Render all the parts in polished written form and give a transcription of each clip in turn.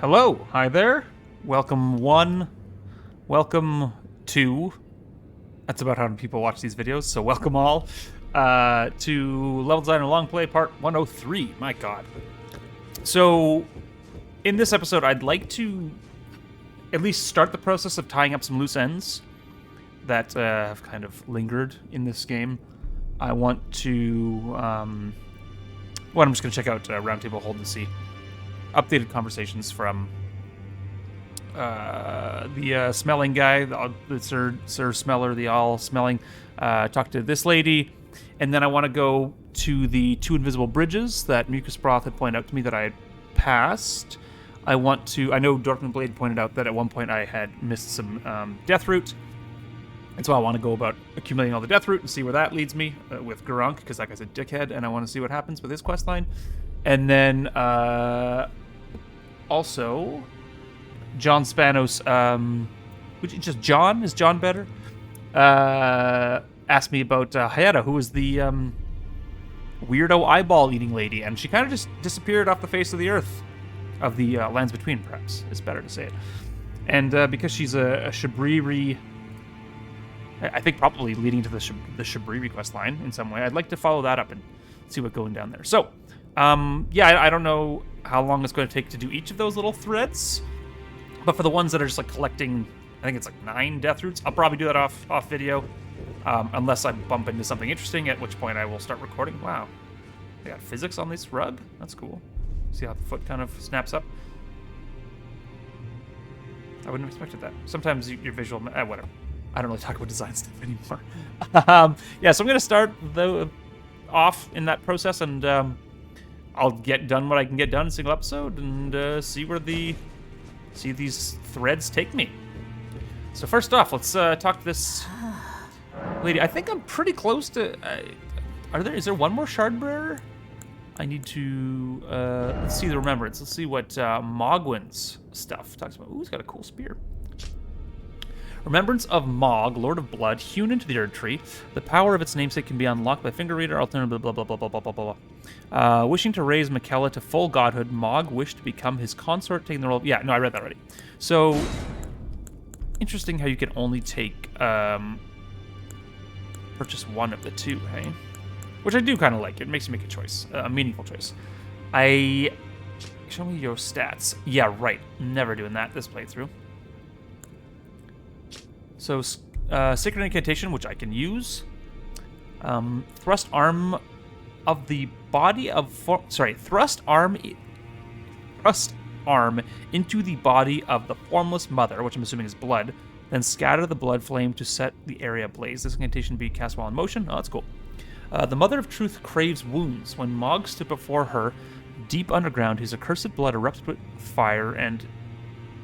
Hello, hi there. Welcome one, welcome two. That's about how many people watch these videos, so welcome all to Level Designer Longplay Part 103. My God. So, in this episode, I'd like to at least start the process of tying up some loose ends that have kind of lingered in this game. I want to, I'm just going to check out Roundtable Hold to see updated conversations from the smelling guy, the Sir Smeller, the all-smelling, talk to this lady, and then I want to go to the two invisible bridges that Mucus Broth had pointed out to me that I had passed. I know Dorkman Blade pointed out that at one point I had missed some deathroot, and so I want to go about accumulating all the deathroot and see where that leads me with Gurunk, because that guy's a dickhead, and I want to see what happens with his questline. And then also John Spanos, just John? Is John better? Asked me about Hayata, who was the weirdo eyeball-eating lady, and she kind of just disappeared off the face of the earth. Of the lands between, perhaps, is better to say it. And because she's a Shabriri, I think probably leading to the Shabriri quest line in some way, I'd like to follow that up and see what's going down there. So, I don't know how long it's going to take to do each of those little threads, but for the ones that are just like collecting, I think it's like 9 deathroots, I'll probably do that off video, unless I bump into something interesting, at which point I will start recording. Wow, they got physics on this rug? That's cool. See how the foot kind of snaps up? I wouldn't have expected that. Sometimes your visual, whatever. I don't really talk about design stuff anymore. So I'm going to start off in that process, and I'll get done what I can get done in a single episode, and see where these threads take me. So first off, let's talk to this lady. I think I'm pretty close to. Is there one more shard bearer? I need to, let's see the remembrance. Let's see what Mogwin's stuff talks about. Ooh, he's got a cool spear. Remembrance of Mog, Lord of Blood, hewn into the Erd Tree. The power of its namesake can be unlocked by finger reader, alternative blah, blah, blah, blah, blah, blah, blah, blah. Wishing to raise Michaela to full godhood, Mog wished to become his consort, taking the role of... Yeah, no, I read that already. So, interesting how you can only take, purchase one of the two, hey? Which I do kind of like. It makes you make a choice, a meaningful choice. Show me your stats. Yeah, right. Never doing that this playthrough. So, Sacred Incantation, which I can use. Thrust arm of the body of... Thrust arm into the body of the formless mother, which I'm assuming is blood. Then scatter the blood flame to set the area ablaze. This incantation be cast while in motion. Oh, that's cool. The Mother of Truth craves wounds. When Mog stood before her, deep underground, his accursed blood erupted with fire, and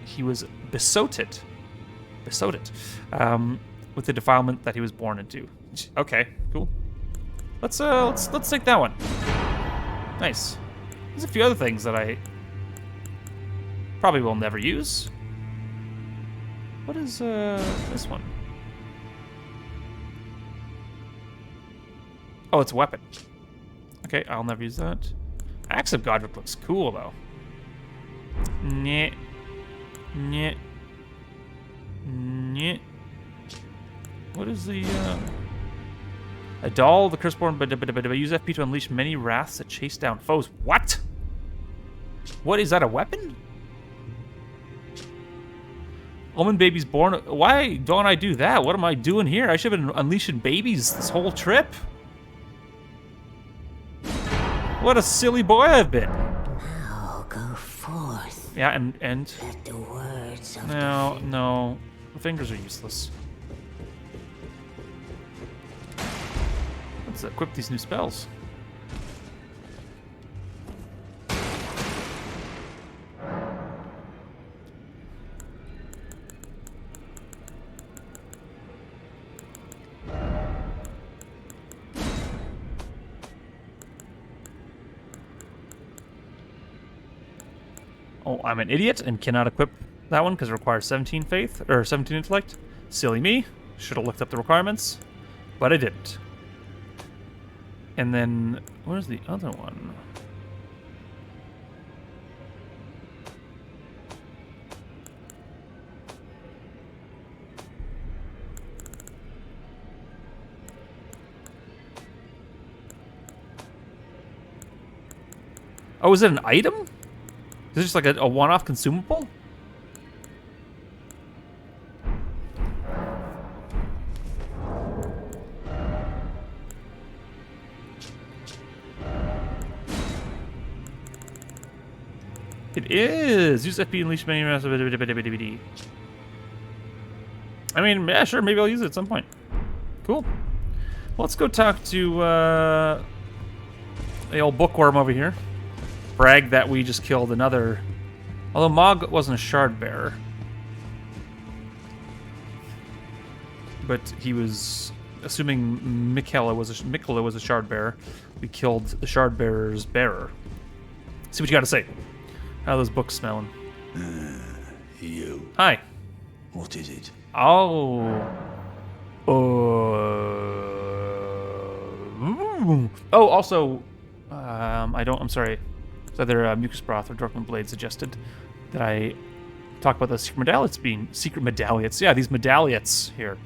he was besotted with the defilement that he was born into. Okay, cool. Let's take that one. Nice. There's a few other things that I probably will never use. What is this one? Oh, it's a weapon. Okay, I'll never use that. Axe of Godric looks cool, though. Nyeh. Nyeh. Nyeh. What is the, A doll, the curseborn, but use FP to unleash many wraths that chase down foes. What? What, is that a weapon? Omen babies born... Why don't I do that? What am I doing here? I should have been unleashing babies this whole trip. What a silly boy I've been. Now go forth. Yeah, and Let the words of no. The fingers are useless. Let's equip these new spells. Oh, I'm an idiot and cannot equip that one because it requires 17 faith, or 17 intellect. Silly me. Should have looked up the requirements, but I didn't. And then, where's the other one? Oh, is it an item? Is it just like a one-off consumable? It is! Use FP unleash many rounds of it. I mean, yeah, sure, maybe I'll use it at some point. Cool. Well, let's go talk to the old bookworm over here. Brag that we just killed another... Although Mog wasn't a shard bearer. But he was... Assuming Mikola was a shard bearer, we killed the shard bearer's bearer. See what you got to say. How are those books smelling? You. Hi. What is it? Oh. Oh, also, I'm sorry. It's either Mucus Broth or Dorkman Blade suggested that I talk about the secret medallions. Yeah, these medallions here.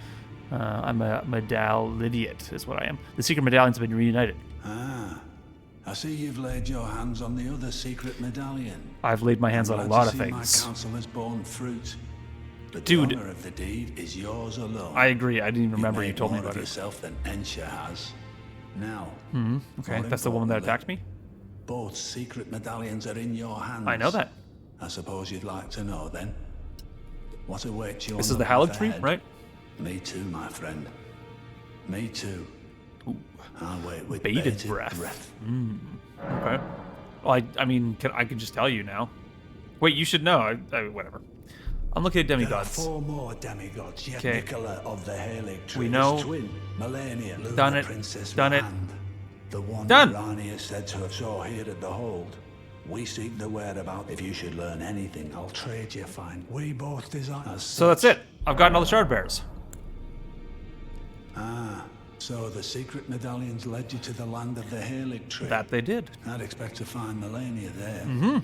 I'm a medallidiot, is what I am. The secret medallions have been reunited. Ah. I see you've laid your hands on the other secret medallion. I've laid my hands on a lot of things. My counsel has borne fruit. But Dude, the honor of the deed is yours alone. I agree. I didn't even remember you told me about it. Yourself than Ensha has. Now. Okay, that's the woman that attacked me? Both secret medallions are in your hands. I know that. I suppose you'd like to know then. What awaits you? This is the Hallowed Tree, right? Me too, my friend. Me too. Ooh. I'll wait with bated breath. Okay. Well, I mean, I can just tell you now. Wait, you should know. Whatever. I'm looking at demigods. There are 4 more demigods. Yet Okay. Mikola of the Halig Tree. We know. His twin, Melania, Done it. Princess Done it. Rand, the one Done. Rani is said to have saw here at the hold. We seek the whereabouts. If you should learn anything, I'll trade you fine. We both desire. So that's it. I've gotten all the shard bearers. Ah, so the secret medallions led you to the land of the Halig Tree. That they did. I'd expect to find Melania there.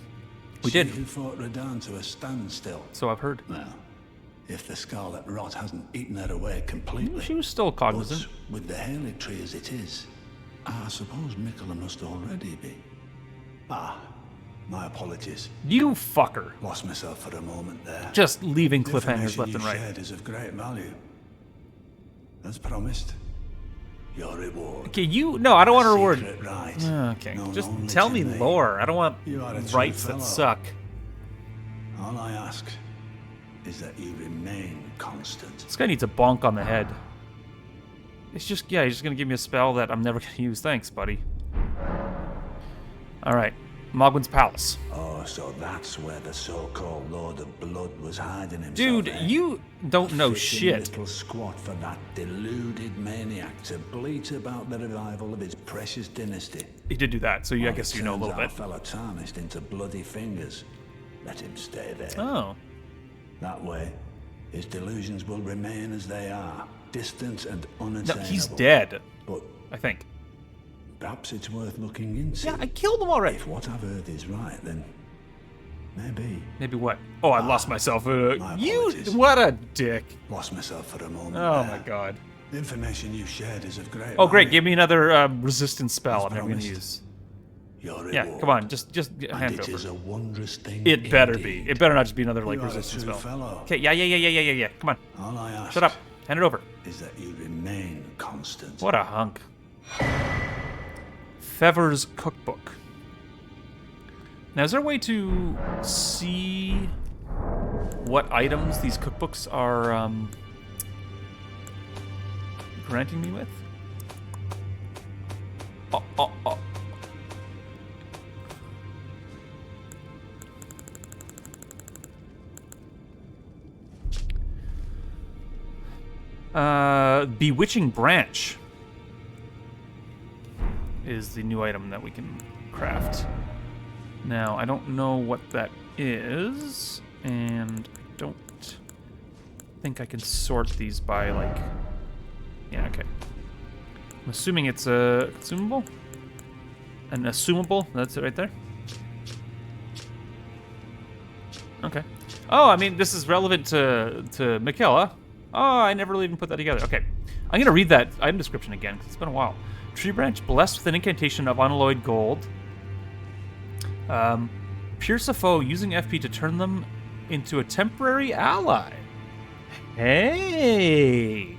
We She did. who fought Radahn to a standstill. So I've heard. Well, if the scarlet rot hasn't eaten her away completely. She was still cognizant. But with the Halig Tree as it is, I suppose Mikola must already be. Ah, my apologies. You fucker. Lost myself for a moment there. Just leaving The cliffhangers information left and you right. shared is of great value. As promised, your reward. Okay, no, I don't want a reward. Secret right. Okay, known just only tell to me lore. I don't want You are a true rights that fellow. suck. All I ask is that you remain constant. This guy needs a bonk on the head. It's just, yeah, he's just gonna give me a spell that I'm never gonna use. Thanks, buddy. Alright, Mogwin's Palace. Oh, so that's where the so-called Lord of Blood was hiding himself. Dude, eh? you don't know Fitting shit. little squat for that deluded maniac to bleat about the revival of his precious dynasty. He did do that, so I Well, guess it you know a turns little our bit. fella tarnished into bloody fingers. Let him stay there. Oh. That way, his delusions will remain as they are, distant and No, unattainable. he's dead, But I think. perhaps it's worth looking into. Yeah, I killed him already. If what I've heard is right, then maybe. Maybe what? Oh, I lost myself. My You, apologies. what a dick. Lost myself for a moment. Oh there. my god. The information you shared is of great Oh great, value. give me another resistance spell As I'm never gonna promised. use. Your Yeah, reward. come on, just And hand it it is over. a wondrous thing. It better be. indeed. It better not just be another like You are a resistance true spell. fellow. Okay, yeah. Come on. All I ask Shut up. Hand it over. is that you remain constant. What a hunk. Fever's Cookbook. Now, is there a way to see what items these cookbooks are granting me with? Oh. Bewitching Branch is the new item that we can craft. Now, I don't know what that is, and I don't think I can sort these by, like... Yeah, okay. I'm assuming it's a consumable? An assumable? That's it right there? Okay. Oh, I mean, this is relevant to Mikola. Oh, I never really even put that together. Okay. I'm going to read that item description again, because it's been a while. Tree branch blessed with an incantation of unalloyed gold. Pierce a foe using FP to turn them into a temporary ally. Hey!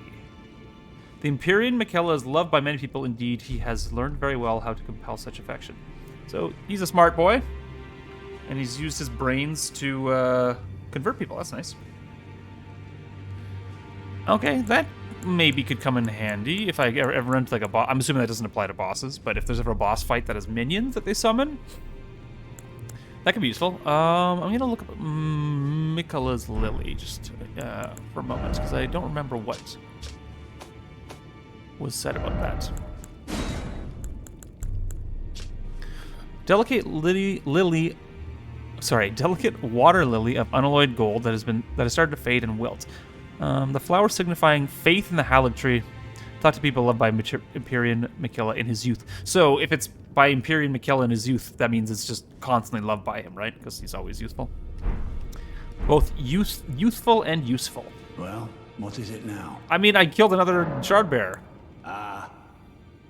The Empyrean Miquella is loved by many people. Indeed, he has learned very well how to compel such affection. So he's a smart boy, and he's used his brains to convert people. That's nice. Okay, that maybe could come in handy if I ever run into like a boss. I'm assuming that doesn't apply to bosses, but if there's ever a boss fight that has minions that they summon, that could be useful. I'm gonna look up Miquella's Lily just for a moment because I don't remember what was said about that. Delicate water lily of unalloyed gold that has started to fade and wilt. The flower signifying faith in the Hallowed tree, thought to be beloved by Empyrean Miquella in his youth. So if it's by Empyrean Miquella in his youth, that means it's just constantly loved by him, right? Because he's always youthful. Both youthful and useful. Well, what is it now? I mean, I killed another shard bear.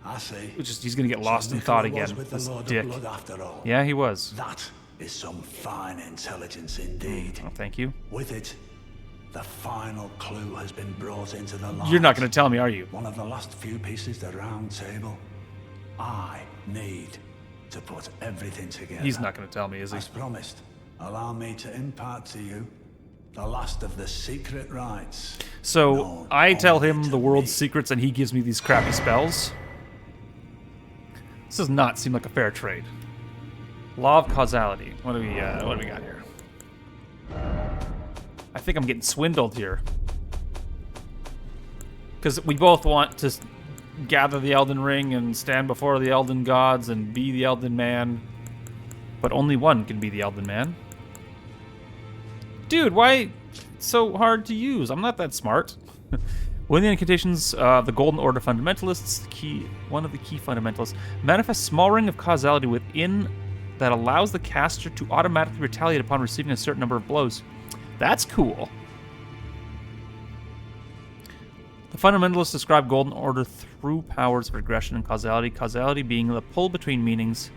I see. He's gonna get lost in thought again. With This the Lord dick. of Blood after all. Yeah, he was. That is some fine intelligence indeed. Oh, thank you. With it, the final clue has been brought into the light. You're not gonna tell me, are you? One of the last few pieces of the round table. I need to put everything together. He's not gonna tell me, is he? As promised, allow me to impart to you the last of the secret rites. So known I tell only him to the world's me. secrets, and he gives me these crappy spells. This does not seem like a fair trade. Law of causality. What do we got here? I think I'm getting swindled here. Because we both want to gather the Elden Ring and stand before the Elden gods and be the Elden man. But only one can be the Elden man. Dude, why so hard to use? I'm not that smart. One of the incantations, the Golden Order Fundamentalists, one of the key fundamentalists, manifests small ring of causality within that allows the caster to automatically retaliate upon receiving a certain number of blows. That's cool. The fundamentalists describe Golden Order through powers of regression and causality, causality being the pull between meanings,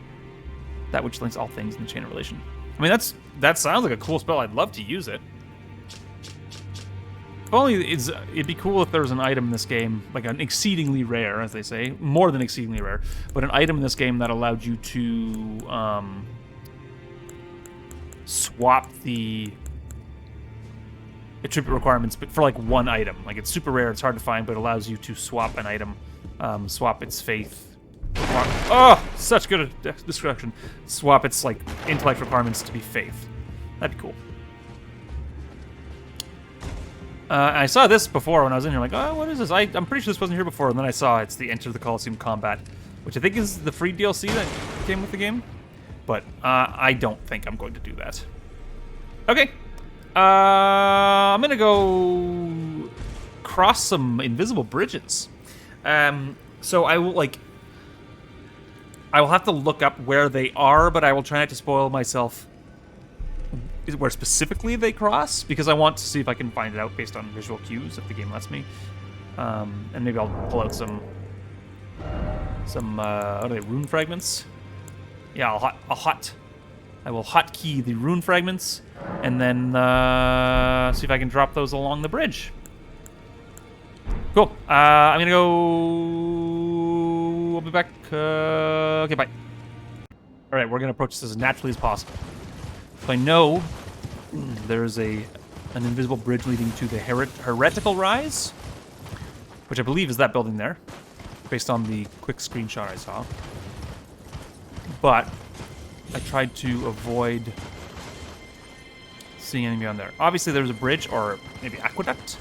that which links all things in the chain of relation. I mean, that sounds like a cool spell. I'd love to use it. If only it'd be cool if there was an item in this game, like an exceedingly rare, as they say, more than exceedingly rare, but an item in this game that allowed you to swap the attribute requirements, but for like one item. Like it's super rare, it's hard to find, but it allows you to swap an item, swap its faith. Oh, such good description. Swap its like intellect requirements to be faith. That'd be cool. I saw this before when I was in here, like, oh, what is this? I'm pretty sure this wasn't here before, and then I saw it's the Enter the Colosseum combat, which I think is the free DLC that came with the game. But I don't think I'm going to do that. Okay. I'm gonna go cross some invisible bridges. So I will have to look up where they are, but I will try not to spoil myself where specifically they cross, because I want to see if I can find it out based on visual cues if the game lets me. And maybe I'll pull out some what are they, rune fragments? Yeah, I will hotkey the rune fragments, and then see if I can drop those along the bridge. Cool. I'm gonna go. I'll be back. Okay, bye. All right, we're gonna approach this as naturally as possible. So I know there's an invisible bridge leading to the heretical rise, which I believe is that building there, based on the quick screenshot I saw. But I tried to avoid seeing anything beyond there. Obviously, there's a bridge or maybe aqueduct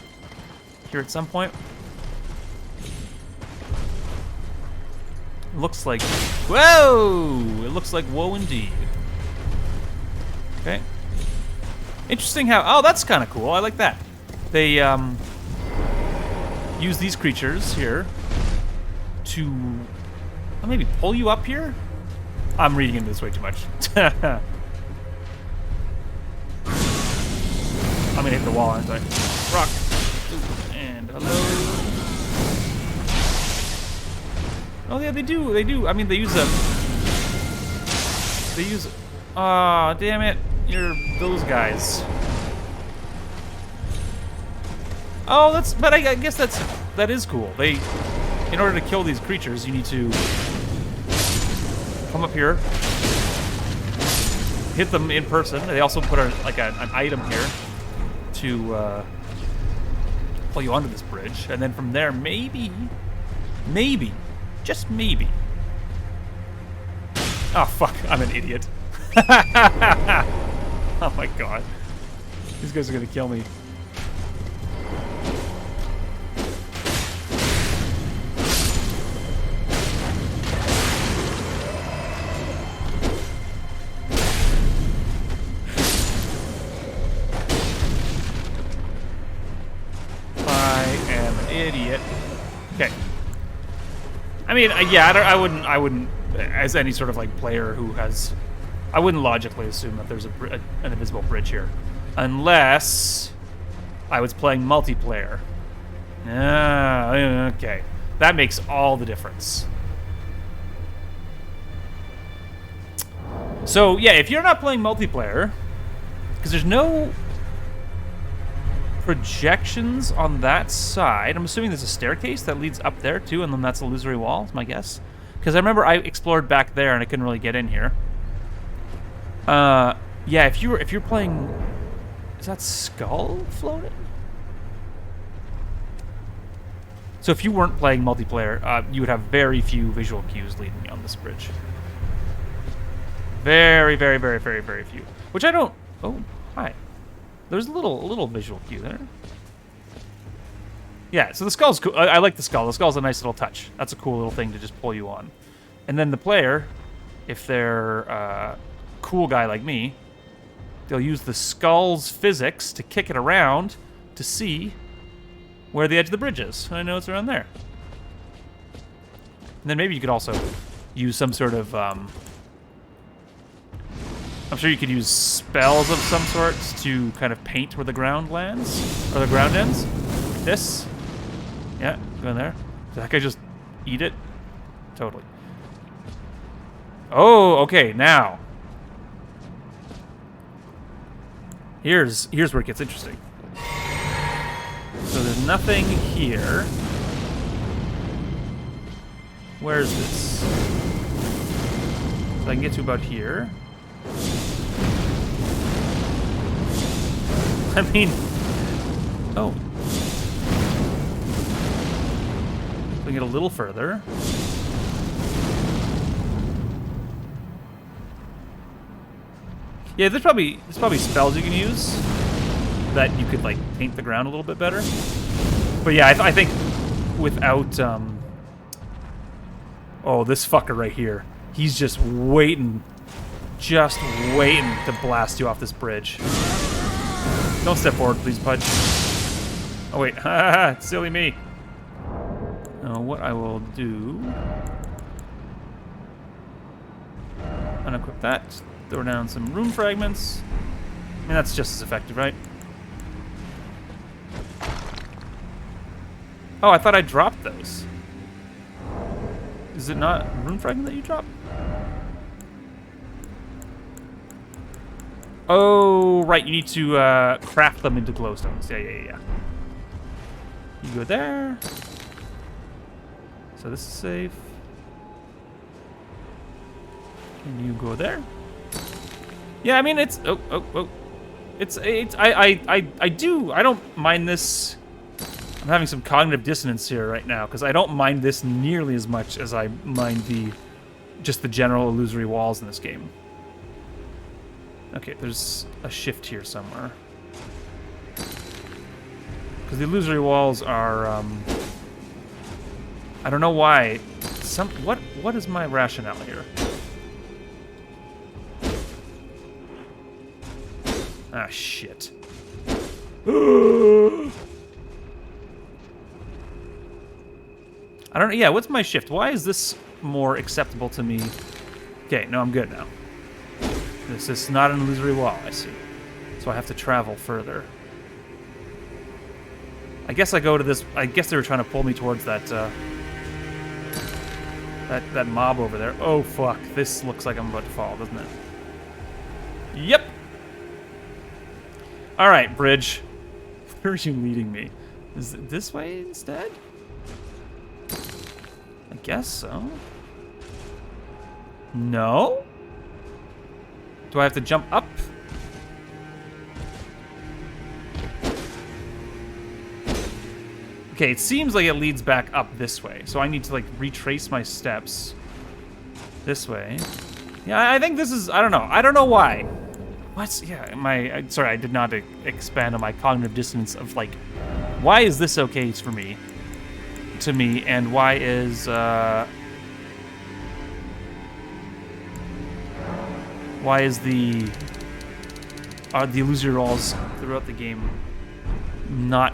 here at some point. It looks like whoa! It looks like whoa indeed. Okay. Interesting how... Oh, that's kind of cool. I like that. They use these creatures here to maybe pull you up here? I'm reading into this way too much. I'm gonna hit the wall, aren't I? Rock. And hello. Oh yeah, they do. I mean, they use Aw, damn it. You're those guys. Oh, but I guess that is cool. In order to kill these creatures, you need to come up here, hit them in person. They also put an item here to pull you onto this bridge, and then from there, maybe, just maybe. Oh fuck, I'm an idiot. Oh my god. These guys are gonna kill me. I am an idiot. Okay. I mean, yeah, I wouldn't, as any sort of like player who has, I wouldn't logically assume that there's an invisible bridge here, unless I was playing multiplayer. Ah, okay, that makes all the difference. So yeah, if you're not playing multiplayer, because there's no projections on that side. I'm assuming there's a staircase that leads up there too, and then that's illusory wall, is my guess. Because I remember I explored back there and I couldn't really get in here. Yeah, if you're playing, is that skull floating? So if you weren't playing multiplayer, you would have very few visual cues leading you on this bridge. Very, very, very, very, very few. Which I don't. Oh, hi. There's a little visual cue there. Yeah, so the skull's cool. I like the skull. The skull's a nice little touch. That's a cool little thing to just pull you on. And then the player, if they're a cool guy like me, they'll use the skull's physics to kick it around to see where the edge of the bridge is. I know it's around there. And then maybe you could also use some sort of I'm sure you could use spells of some sort to kind of paint where the ground lands, or the ground ends. This. Yeah, go in there. Did that guy just eat it? Totally. Oh, okay, now. Here's where it gets interesting. So there's nothing here. Where's this? So I can get to about here. I mean, oh. We get a little further. Yeah, there's probably spells you can use that you could like paint the ground a little bit better. But yeah, I think without oh, this fucker right here, he's just waiting to blast you off this bridge. Don't step forward, please, Pudge. Oh wait, haha, silly me. Now what I will do, unequip that, throw down some rune fragments. I mean, that's just as effective, right? Oh, I thought I dropped those. Is it not rune fragment that you drop? Oh, right, you need to craft them into glowstones. Yeah. You go there. So this is safe. And you go there. Yeah, I mean, it's... Oh. I don't mind this. I'm having some cognitive dissonance here right now, because I don't mind this nearly as much as I mind just the general illusory walls in this game. Okay, there's a shift here somewhere. Because the illusory walls are, I don't know why. What is my rationale here? Ah, shit. I don't know. Yeah, what's my shift? Why is this more acceptable to me? Okay, no, I'm good now. This is not an illusory wall, I see. So I have to travel further. I guess I go to this... I guess they were trying to pull me towards that, that mob over there. Oh, fuck. This looks like I'm about to fall, doesn't it? Yep. All right, bridge. Where are you leading me? Is it this way instead? I guess so. No? Do I have to jump up? Okay, it seems like it leads back up this way, so I need to like retrace my steps this way. Yeah, I think this is, I don't know why. What's, yeah, sorry, I did not expand on my cognitive dissonance of like, why is this okay for me, and why is, the illusory rolls throughout the game not,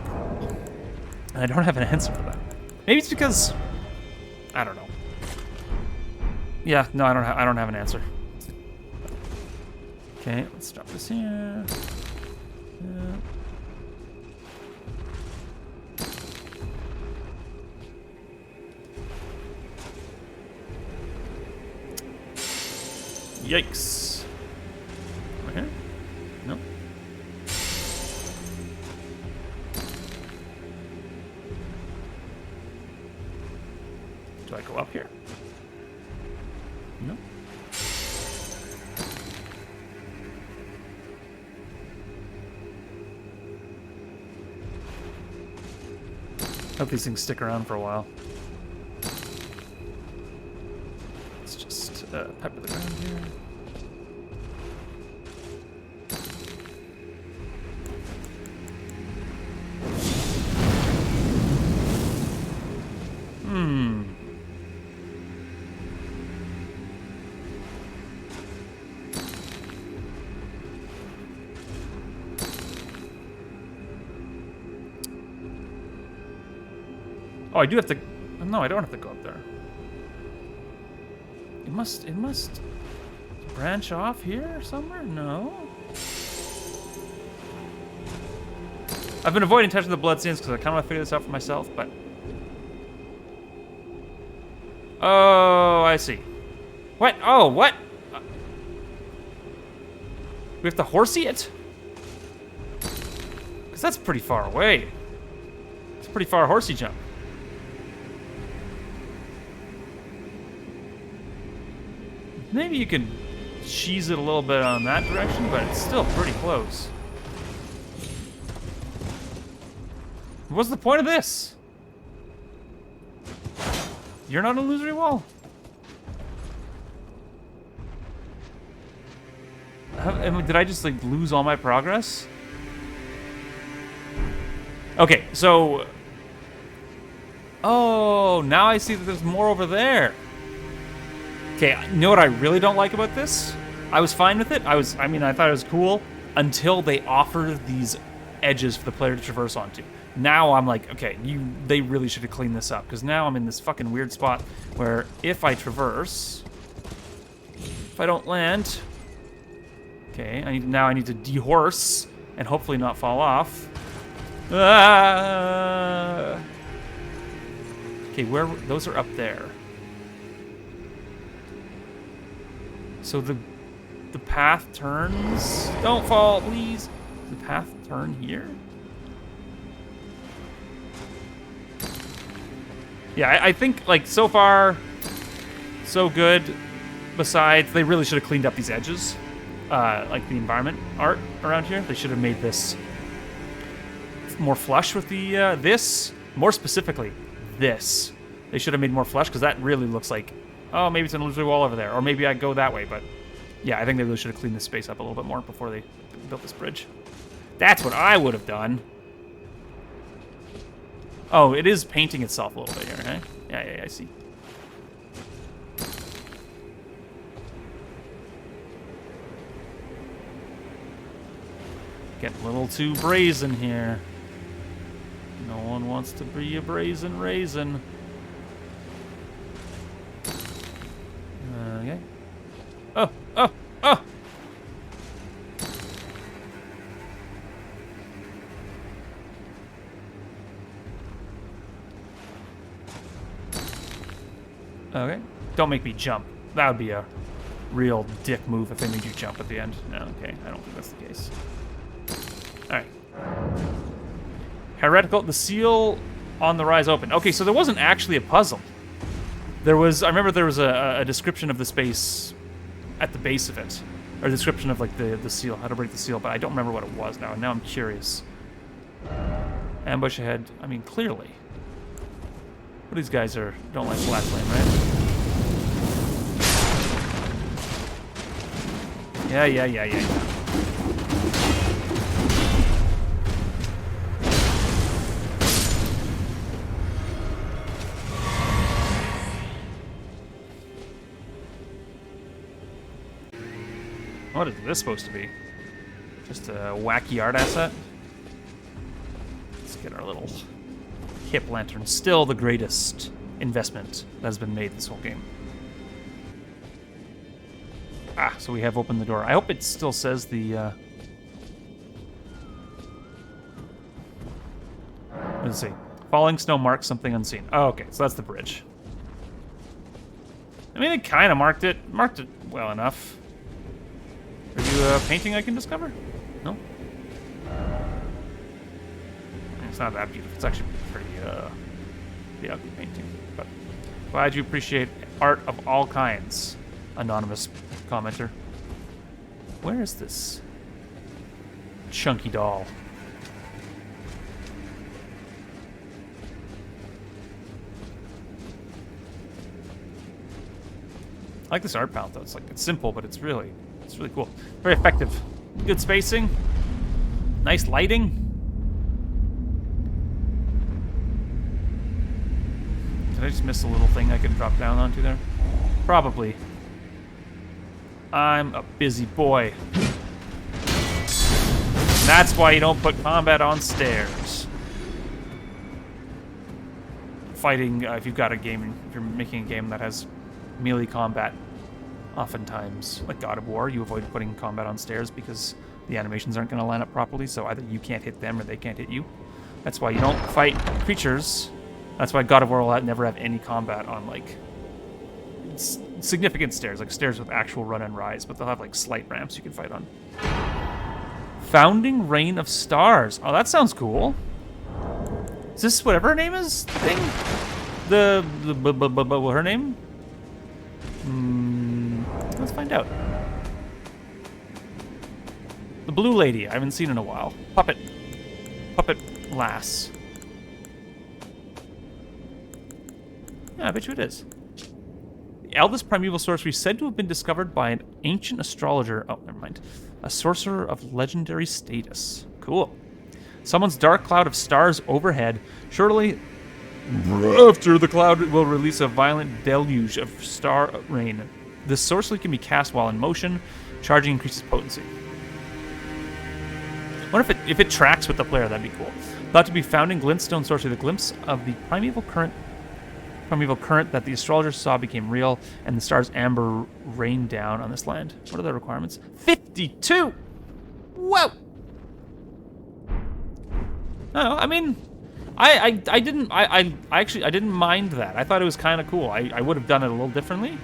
and I don't have an answer for that. Maybe it's because, I don't know. Yeah, no, I don't have an answer. Okay, let's drop this here. Yeah. Yikes. Over here? No. Do I go up here? No. Hope these things stick around for a while. Let's just pepper the ground here. Oh, I do have to. No, I don't have to go up there. It must branch off here somewhere? No. I've been avoiding touching the bloodstains because I kind of want to figure this out for myself, but. Oh, I see. What? Oh, what? We have to horsey it? Because that's pretty far away. It's a pretty far horsey jump. Maybe you can cheese it a little bit on that direction, but it's still pretty close. What's the point of this? You're not an illusory wall. Did I just like lose all my progress? Okay, so... Oh, now I see that there's more over there. Okay, you know what I really don't like about this? I was fine with it. I thought it was cool until they offered these edges for the player to traverse onto. Now I'm like, okay, they really should have cleaned this up, because now I'm in this fucking weird spot where if I traverse, if I don't land, okay, now I need to dehorse and hopefully not fall off. Ah! Okay, those are up there. So the path turns. Don't fall, please. The path turn here. Yeah, I think like so far, so good. Besides, they really should have cleaned up these edges, like the environment art around here. They should have made this more flush with the this. More specifically, this. They should have made more flush because that really looks like. Oh, maybe it's an illusory wall over there. Or maybe I go that way, but... Yeah, I think they really should have cleaned this space up a little bit more before they built this bridge. That's what I would have done. Oh, it is painting itself a little bit here, eh? Yeah, I see. Getting a little too brazen here. No one wants to be a brazen raisin. Okay. Oh! Okay. Don't make me jump. That would be a real dick move if they made you jump at the end. No, okay, I don't think that's the case. Alright. Heretical, the seal on the rise open. Okay, so there wasn't actually a puzzle. There was, I remember there was a description of the space at the base of it. Or a description of like the seal, how to break the seal, but I don't remember what it was now, and now I'm curious. Ambush ahead, I mean, clearly. But these guys don't like flat flame, right? Yeah. What is this supposed to be? Just a wacky art asset? Let's get our little hip lantern. Still the greatest investment that has been made this whole game. Ah, so we have opened the door. I hope it still says the, let's see. Falling snow marks something unseen. Oh, okay, so that's the bridge. I mean, it kind of marked it well enough. Are you a painting I can discover? No? It's not that beautiful. It's actually pretty ugly painting. But glad you appreciate art of all kinds, anonymous commenter. Where is this chunky doll? I like this art palette though. It's simple, but it's really cool. Very effective. Good spacing. Nice lighting. Did I just miss a little thing I could drop down onto there? Probably. I'm a busy boy. That's why you don't put combat on stairs. Fighting, if you've got a game, if you're making a game that has melee combat, oftentimes, like God of War, you avoid putting combat on stairs because the animations aren't going to line up properly, so either you can't hit them or they can't hit you. That's why you don't fight creatures. That's why God of War will never have any combat on, like, significant stairs, like stairs with actual run and rise, but they'll have, like, slight ramps you can fight on. Founding Reign of Stars. Oh, that sounds cool. Is this whatever her name is thing? Her name? Let's find out. The blue lady, I haven't seen in a while. Puppet lass. Yeah, I bet you it is. The eldest primeval sorcery said to have been discovered by an ancient astrologer. Oh, never mind. A sorcerer of legendary status. Cool. Someone's dark cloud of stars overhead. Shortly after, the cloud will release a violent deluge of star rain. This sorcery can be cast while in motion. Charging increases potency. I wonder if it tracks with the player. That'd be cool. Thought to be founding glintstone sorcery, the glimpse of the primeval current that the astrologer saw became real, and the stars amber rained down on this land. What are the requirements? 52! Whoa! No, I mean, I didn't mind that. I thought it was kind of cool. I would have done it a little differently.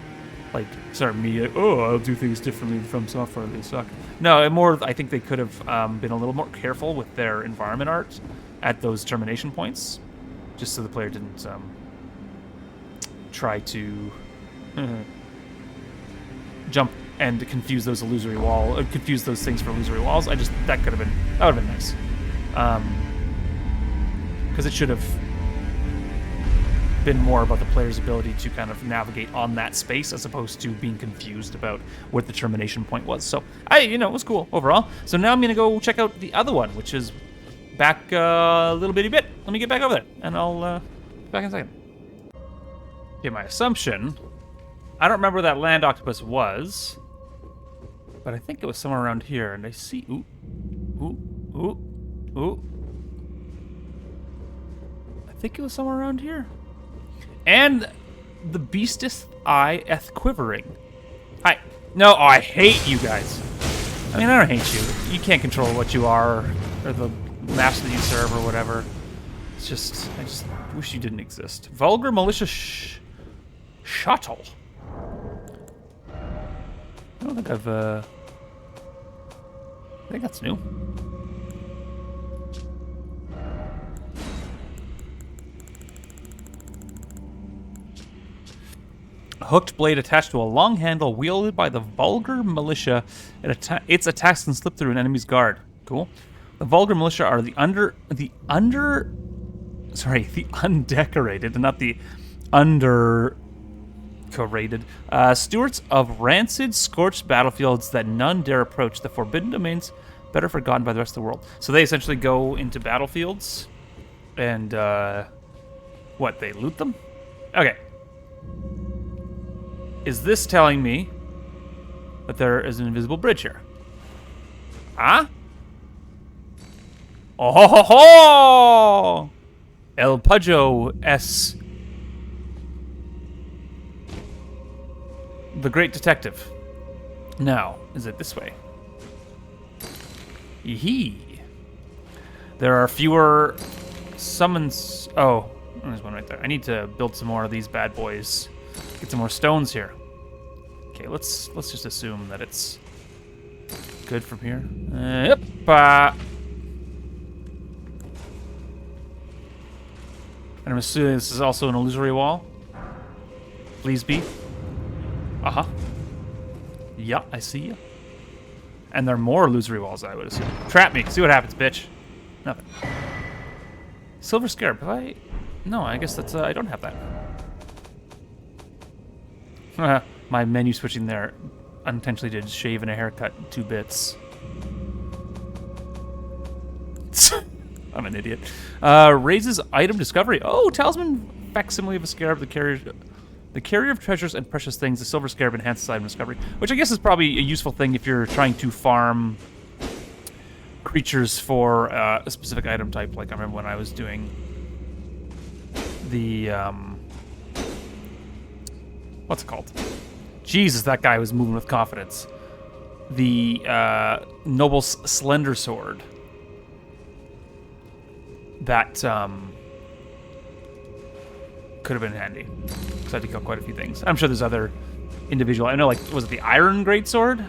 Like, sorry, me, I'll do things differently from software, they suck. No, I think they could have been a little more careful with their environment art at those termination points, just so the player didn't try to jump and confuse those things for illusory walls. That would have been nice. Because it should have been more about the player's ability to kind of navigate on that space as opposed to being confused about what the termination point was. So, it was cool overall. So now I'm going to go check out the other one, which is back a little bitty bit. Let me get back over there, and I'll be back in a second. Okay, my assumption, I don't remember where that land octopus was, but I think it was somewhere around here, and I see, ooh. I think it was somewhere around here. And the beasteth eye eth quivering. I hate you guys. I mean, I don't hate you. You can't control what you are, or the master that you serve, or whatever. It's just, I just wish you didn't exist. Vulgar malicious shuttle. I don't think I've, I think that's new. A hooked blade attached to a long handle wielded by the vulgar militia. Its attacks can slip through an enemy's guard. Cool. The vulgar militia are the undecorated, not the undercorated, stewards of rancid, scorched battlefields that none dare approach. The forbidden domains better forgotten by the rest of the world. So they essentially go into battlefields and, what, they loot them? Okay. Is this telling me that there is an invisible bridge here? Huh? Oh ho ho ho! El Pudjo S. The Great Detective. Now, is it this way? Yee. There are fewer summons. Oh, there's one right there. I need to build some more of these bad boys. Get some more stones here. Okay, let's just assume that it's good from here. Yep. And I'm assuming this is also an illusory wall. Please be. Uh-huh. Yeah, I see you. And there are more illusory walls, I would assume. Trap me. See what happens, bitch. Nothing. Silver scarab. Have I... No, I guess that's... I don't have that. My menu switching there unintentionally did shave and a haircut 2 bits. I'm an idiot. Raises item discovery. Oh, talisman facsimile of a scarab. The carrier of treasures and precious things. The silver scarab enhances item discovery, which I guess is probably a useful thing if you're trying to farm creatures for a specific item type. Like I remember when I was doing the what's it called? Jesus, that guy was moving with confidence. The Noble's Slender Sword. That could have been handy. Because I had to kill quite a few things. I'm sure there's other individual... I know, like, was it the Iron Greatsword?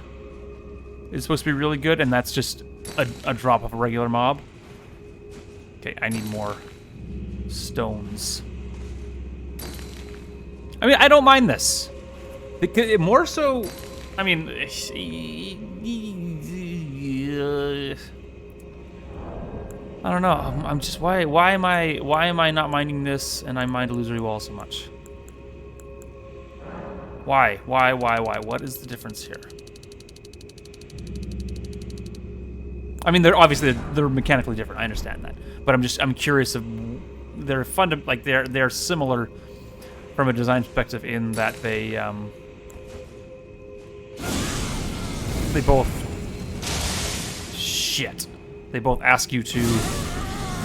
It's supposed to be really good, and that's just a drop of a regular mob. Okay, I need more stones. I mean, I don't mind this. More so... I mean... I don't know. I'm just why am I not minding this and I mind illusory wall so much? Why? What is the difference here? I mean, they're mechanically different. I understand that, but I'm curious of they're similar from a design perspective in that they both They both ask you to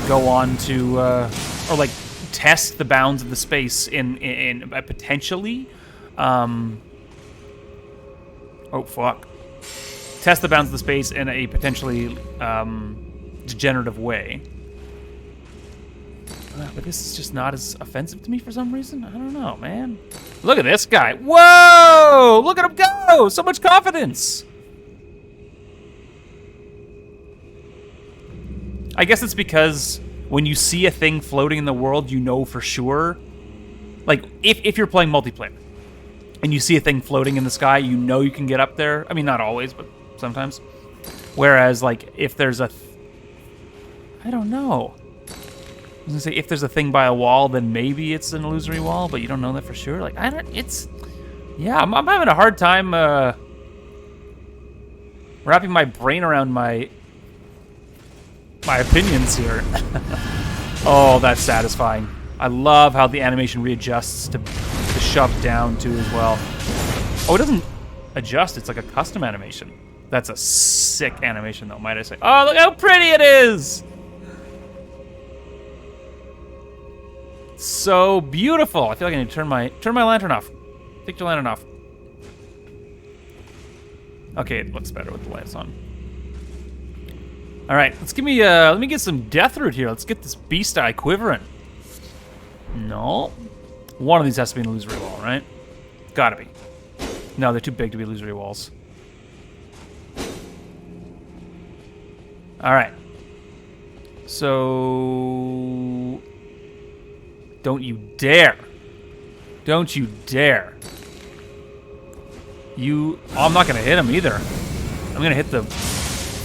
go on to, or like test the bounds of the space in potentially, oh fuck, test the bounds of the space in a potentially degenerative way. But this is just not as offensive to me for some reason. I don't know, man. Look at this guy. Whoa! Look at him go! So much confidence. I guess it's because when you see a thing floating in the world, you know for sure. Like, if you're playing multiplayer, and you see a thing floating in the sky, you know you can get up there. I mean, not always, but sometimes. Whereas, like, if there's a... I don't know. I was gonna say, if there's a thing by a wall, then maybe it's an illusory wall, but you don't know that for sure. Like, yeah, I'm having a hard time, wrapping my brain around my opinions here. Oh, that's satisfying. I love how the animation readjusts to shove down to as well. Oh, it doesn't adjust. It's like a custom animation. That's a sick animation, though, might I say. Oh, look how pretty it is! So beautiful. I feel like I need to turn my lantern off. Take your lantern off. Okay, it looks better with the lights on. All right, let me get some deathroot here. Let's get this beast eye quivering. No. One of these has to be an illusory wall, right? Gotta be. No, they're too big to be illusory walls. All right. So... Don't you dare. Don't you dare. Oh, I'm not going to hit him either. I'm going to hit the...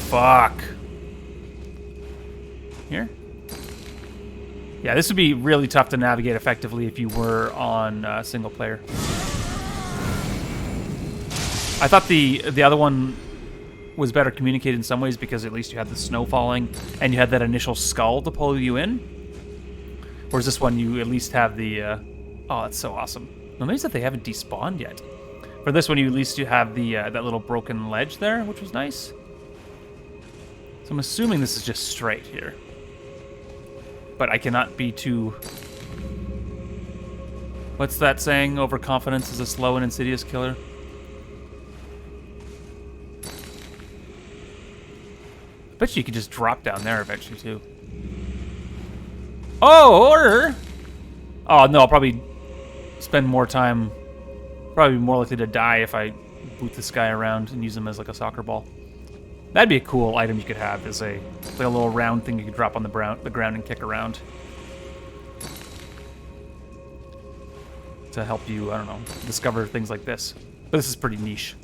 Fuck. Here? Yeah, this would be really tough to navigate effectively if you were on single player. I thought the other one was better communicated in some ways because at least you had the snow falling and you had that initial skull to pull you in. Whereas this one, you at least have the... oh, that's so awesome. I'm amazed that they haven't despawned yet. For this one, at least you have the that little broken ledge there, which was nice. So I'm assuming this is just straight here. But I cannot be too... What's that saying? Overconfidence is a slow and insidious killer. I bet you could just drop down there eventually, too. Oh, order! Oh, no, I'll probably spend more time... Probably be more likely to die if I boot this guy around and use him as like a soccer ball. That'd be a cool item you could have, is like a little round thing you could drop on the ground and kick around. To help you, I don't know, discover things like this. But this is pretty niche.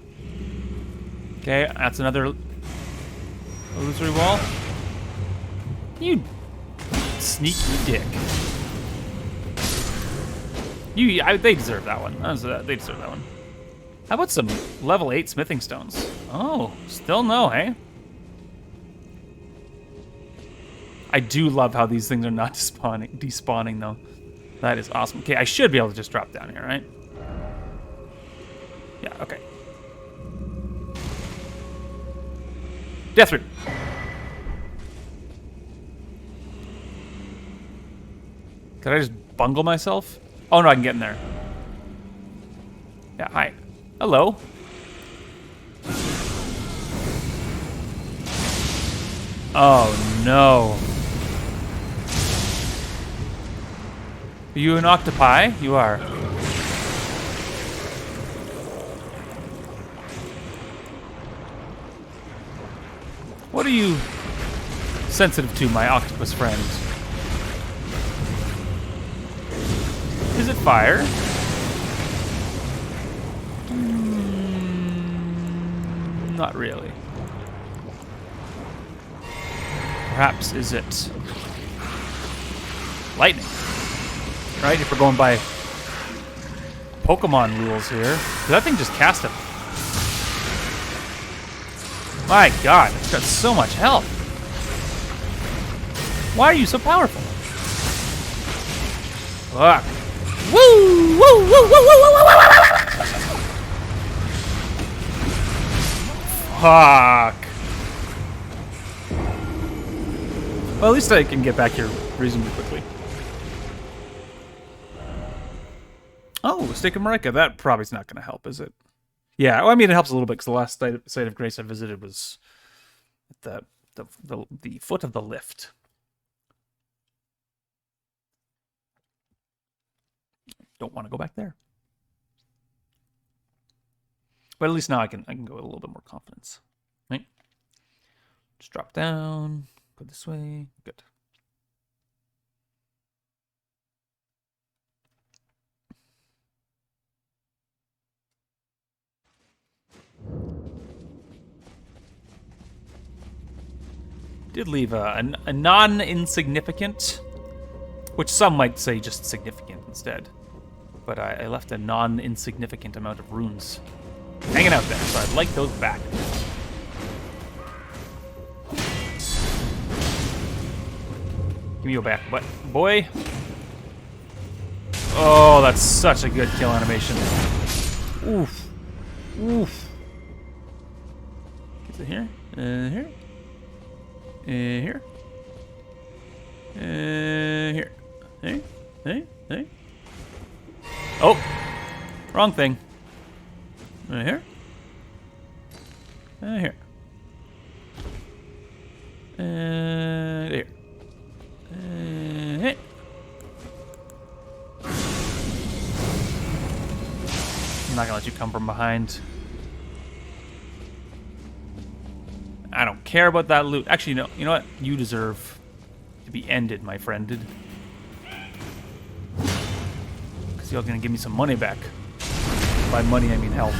Okay, that's another illusory wall. You sneaky dick. They deserve that one. They deserve that one. How about some level 8 smithing stones? Oh, still no, eh? I do love how these things are not despawning though. That is awesome. Okay, I should be able to just drop down here, right? Yeah, okay. Deathroot. Could I just bungle myself? Oh no, I can get in there. Yeah, hi. Hello. Oh no. Are you an octopi? You are. What are you sensitive to, my octopus friend? Is it fire? Not really. Perhaps is it lightning? Right, if we're going by Pokemon rules here. That thing just cast him. My god, it's got so much health. Why are you so powerful? Fuck. Woo! Woo! Woo! Woo! Woo! Woo! Woo! Fuck. Well, at least I can get back here reasonably quickly. Oh, Stake of Marika. That probably's not going to help, is it? Yeah, well, I mean, it helps a little bit because the last site of grace I visited was at the foot of the lift. Don't want to go back there. But at least now I can go with a little bit more confidence. Right? Just drop down, go this way. Good. Did leave a non-insignificant, which some might say just significant instead. But I left a non-insignificant amount of runes hanging out there, so I'd like those back. Give me your back, butt, boy. Oh, that's such a good kill animation. Oof. Oof. Get it here. Here. Here. Here. Hey. Hey. Hey. Oh. Wrong thing. Here. Here. Here. Hey. I'm not gonna let you come from behind. I don't care about that loot. Actually, no. You know what? You deserve to be ended, my friend. Because you're going to give me some money back. By money, I mean health.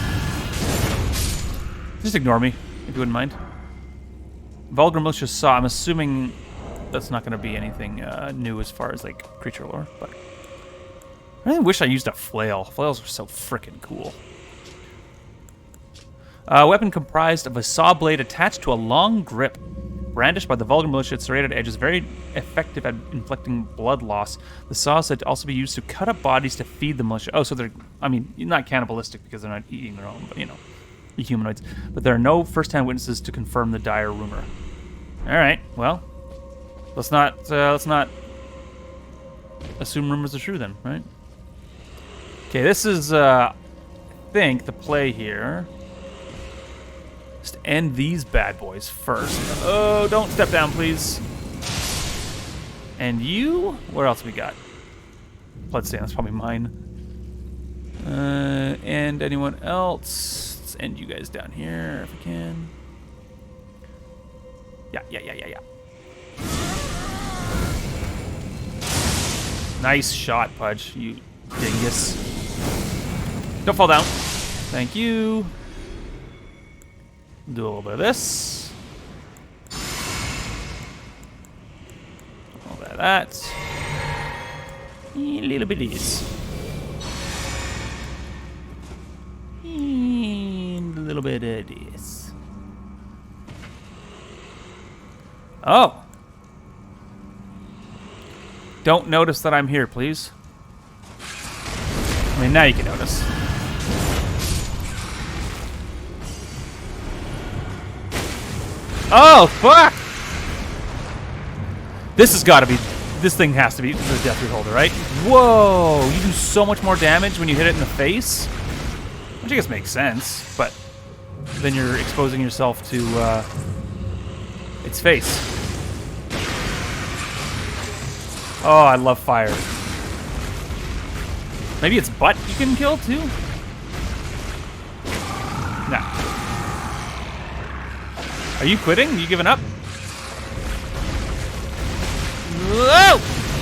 Just ignore me, if you wouldn't mind. Vulgar Malicious Saw. I'm assuming that's not going to be anything new as far as, like, creature lore. But I really wish I used a flail. Flails are so freaking cool. A weapon comprised of a saw blade attached to a long grip. Brandished by the vulgar militia, its serrated edge is very effective at inflicting blood loss. The saw is said to also be used to cut up bodies to feed the militia. Oh, so they're, I mean, not cannibalistic because they're not eating their own, but, you know, the humanoids. But there are no first-hand witnesses to confirm the dire rumor. All right, well, let's not assume rumors are true then, right? Okay, this is, I think, the play here. Just end these bad boys first. Oh, don't step down, please. And you? What else we got? Bloodstain, that's probably mine. And anyone else? Let's end you guys down here if we can. Yeah. Nice shot, Pudge, you dingus. Don't fall down. Thank you. Do a little bit of this. A little bit of that. And a little bit of this. And a little bit of this. Oh. Don't notice that I'm here, please. I mean, now you can notice. Oh, fuck! This has got to be... This thing has to be the deathroot holder, right? Whoa! You do so much more damage when you hit it in the face? Which I guess makes sense, but... Then you're exposing yourself to, its face. Oh, I love fire. Maybe its butt you can kill, too? Nah. Are you quitting? Are you giving up? Whoa!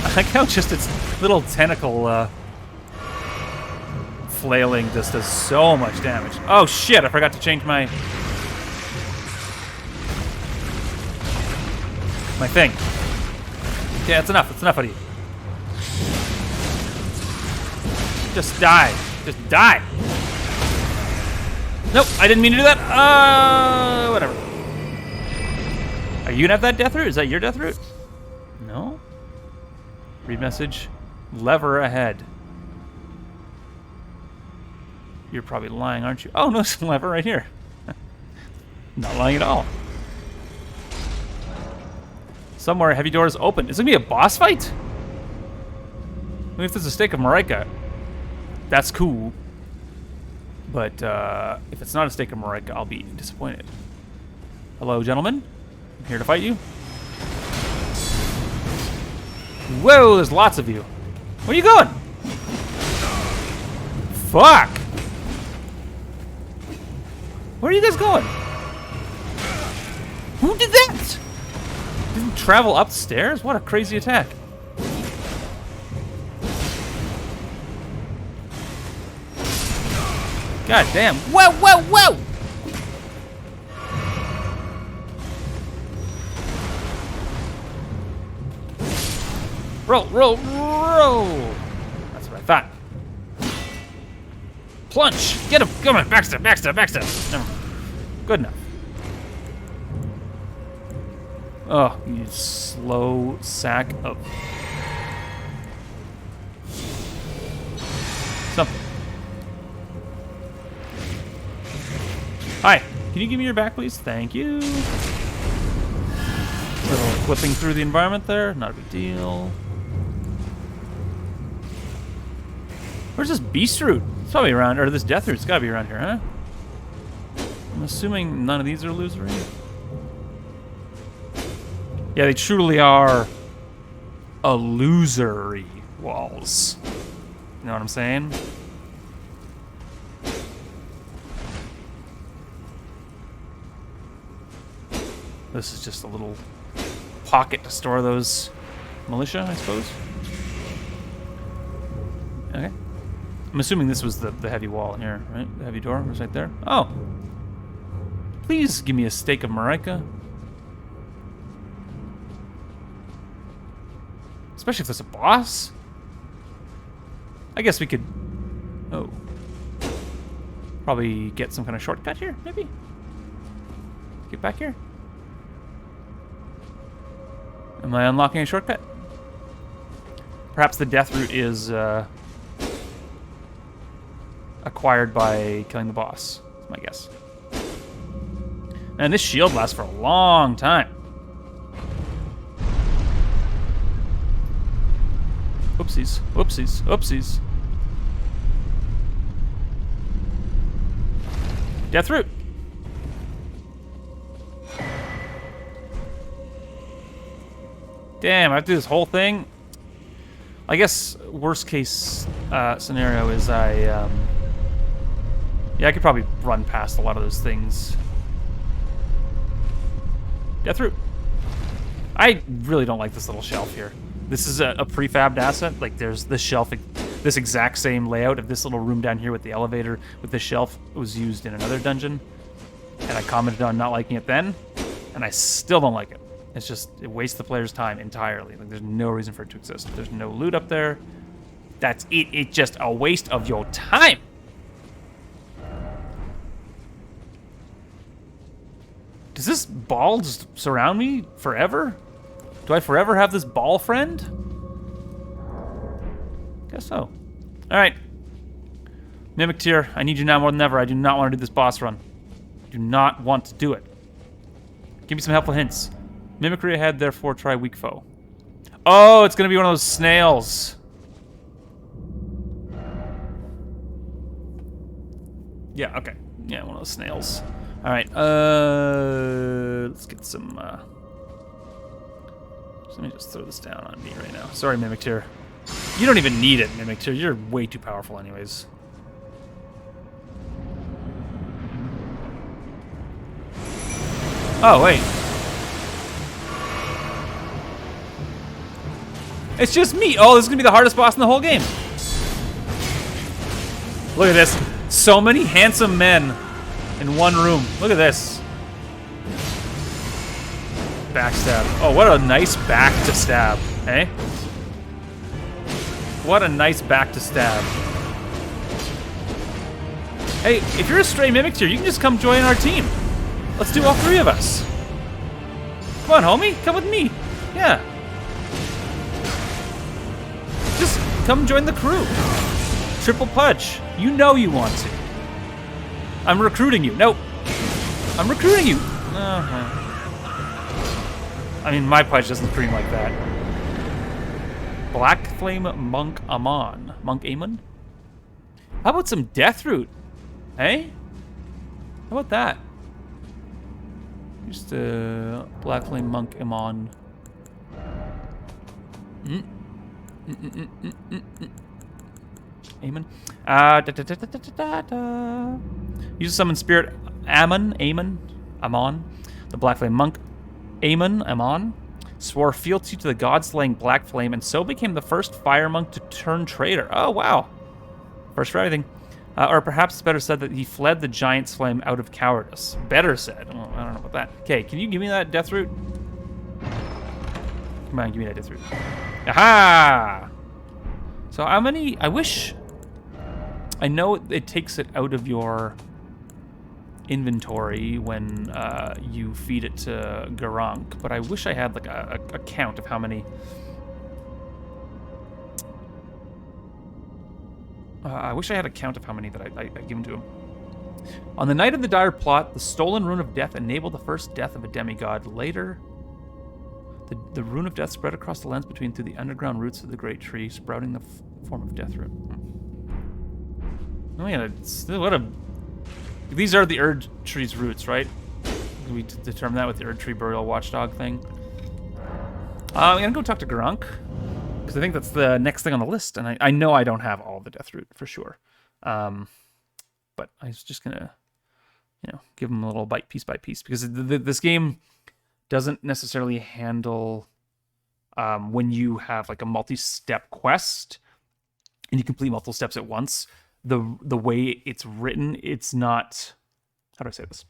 I like how just its little tentacle flailing just does so much damage. Oh shit, I forgot to change my thing. Okay, that's enough. That's enough of you. Just die. Just die. Nope, I didn't mean to do that. Whatever. Are you gonna have that deathroot? Is that your deathroot? No? Read message. Lever ahead. You're probably lying, aren't you? Oh, no, it's a lever right here. Not lying at all. Somewhere, heavy doors open. Is it gonna be a boss fight? I mean, if there's a stake of Marika, that's cool. But if it's not a stake of Marika, I'll be disappointed. Hello, gentlemen. I'm here to fight you. Whoa, there's lots of you. Where are you going? Fuck! Where are you guys going? Who did that? Didn't travel upstairs? What a crazy attack. God damn. Whoa, whoa, whoa! Roll, roll, roll! That's what I thought. Plunge! Get him! Come on, backstab, backstab, backstab! Never mind. Good enough. Oh, you slow sack of... something. Hi, can you give me your back, please? Thank you. Little flipping through the environment there, not a big deal. Where's this beastroot? It's probably around, or this deathroot's gotta be around here, huh? I'm assuming none of these are illusory. Yeah, they truly are illusory walls. You know what I'm saying? this is just a little pocket to store those militia, I suppose. Okay. I'm assuming this was the heavy wall in here, right? The heavy door was right there. Oh. Please give me a steak of Marika. Especially if there's a boss. I guess we could... Oh. Probably get some kind of shortcut here, maybe? Get back here. Am I unlocking a shortcut? Perhaps the deathroot is acquired by killing the boss. That's my guess. And this shield lasts for a long time. Oopsies, oopsies, oopsies. Deathroot. Damn, I have to do this whole thing. I guess worst case scenario is yeah, I could probably run past a lot of those things. Deathroot. I really don't like this little shelf here. This is a prefabbed asset. Like, there's this shelf, this exact same layout of this little room down here with the elevator with this shelf was used in another dungeon. And I commented on not liking it then, and I still don't like it. It's just, it wastes the player's time entirely. Like, there's no reason for it to exist. There's no loot up there. That's it. It's just a waste of your time. Does this ball just surround me forever? Do I forever have this ball friend? Guess so. All right. Mimic Tier, I need you now more than ever. I do not want to do this boss run. I do not want to do it. Give me some helpful hints. Mimicry ahead, therefore try weak foe. Oh, it's going to be one of those snails. Yeah, okay. Yeah, one of those snails. All right, let's get some, let me just throw this down on me right now. Sorry, Mimic Tier. You don't even need it, Mimic Tier. You're way too powerful anyways. Oh, wait. It's just me. Oh, this is going to be the hardest boss in the whole game. Look at this. So many handsome men in one room. Look at this. Backstab. Oh, what a nice back to stab, eh? What a nice back to stab. Hey, if you're a stray Mimic Tier, you can just come join our team. Let's do all three of us. Come on, homie. Come with me. Yeah. Just come join the crew. Triple Pudge. You know you want to. I'm recruiting you. No. I'm recruiting you. I mean, my Pudge doesn't scream like that. Black Flame Monk Amon. Monk Amon? How about some Deathroot? Hey? How about that? Just Black Flame Monk Amon. Amon. Use summon spirit Amon. The Black Flame Monk. Amon swore fealty to the god-slaying Black Flame and so became the first fire monk to turn traitor. Oh, wow. First for everything. Or perhaps it's better said that he fled the giant's flame out of cowardice. Better said. Oh, I don't know about that. Okay, can you give me that Deathroot? Come on, give me that Deathroot. Aha! So how many... I wish... I know it takes it out of your inventory when you feed it to Garunk, but I wish I had like a count of how many... I wish I had a count of how many that I given to him. On the night of the dire plot, the stolen rune of death enabled the first death of a demigod. Later, the rune of death spread across the lands between through the underground roots of the great tree, sprouting the form of deathroot. Oh yeah, what a... These are the Erd Tree's roots, right? We determine that with the Erd Tree Burial Watchdog thing. I'm gonna go talk to Garunk, because I think that's the next thing on the list, and I know I don't have all the Deathroot for sure. But I was just gonna, give him a little bite, piece by piece, because this game doesn't necessarily handle when you have like a multi-step quest and you complete multiple steps at once. The way it's written, it's not. How do I say this?